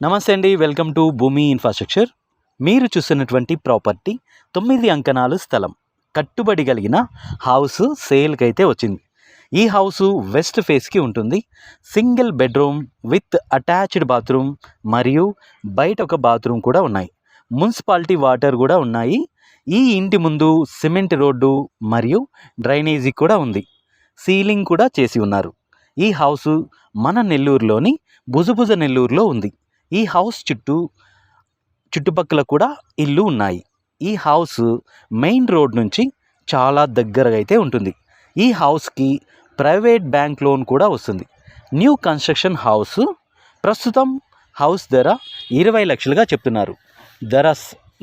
నమస్తే అండి, welcome to భూమి ఇన్ఫ్రాస్ట్రక్చర్. మీరు చూస్తున్నటువంటి ప్రాపర్టీ 9 అంకణాలు స్థలం, కట్టుబడి కలిగిన హౌస్ సేల్కి అయితే వచ్చింది. ఈ హౌస్ వెస్ట్ ఫేస్కి ఉంటుంది. Single bedroom with attached bathroom మరియు బయట ఒక బాత్రూమ్ కూడా ఉన్నాయి. మున్సిపాలిటీ వాటర్ కూడా ఉన్నాయి. ఈ ఇంటి ముందు సిమెంట్ రోడ్డు మరియు డ్రైనేజీ కూడా ఉంది. సీలింగ్ కూడా చేసి ఉన్నారు. ఈ హౌస్ మన నెల్లూరులోని బుజబుజ నెల్లూరులో ఉంది. ఈ హౌస్ చుట్టుపక్కల కూడా ఇల్లు ఉన్నాయి. ఈ హౌస్ మెయిన్ రోడ్ నుంచి చాలా దగ్గరగా అయితే ఉంటుంది. ఈ హౌస్కి ప్రైవేట్ బ్యాంక్ లోన్ కూడా వస్తుంది. New construction house. ప్రస్తుతం హౌస్ ధర 20 లక్షలుగా చెప్తున్నారు.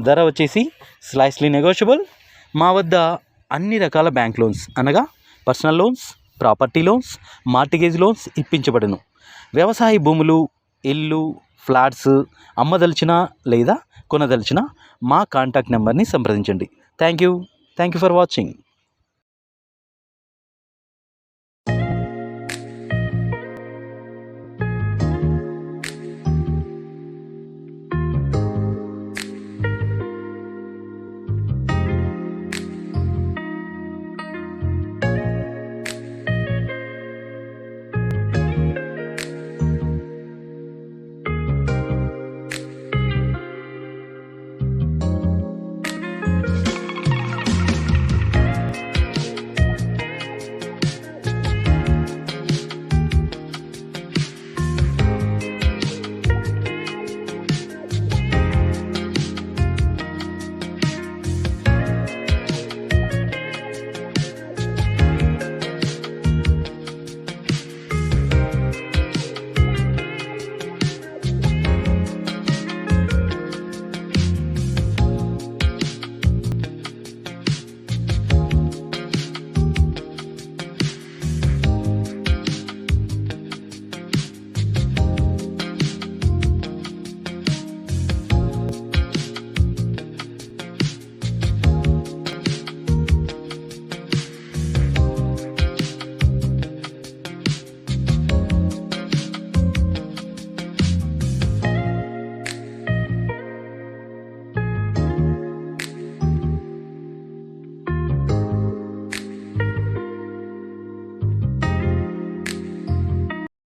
ధర వచ్చేసి స్లైస్లీ నెగోషియబుల్. మా వద్ద అన్ని రకాల బ్యాంక్ లోన్స్ అనగా personal loans, property loans, mortgage loans ఇప్పించబడును. వ్యవసాయ భూములు, ఇల్లు, ఫ్లాట్స్ అమ్మదలిచిన లేదా కొనదలిచిన మా కాంటాక్ట్ నెంబర్ని సంప్రదించండి. Thank you for watching.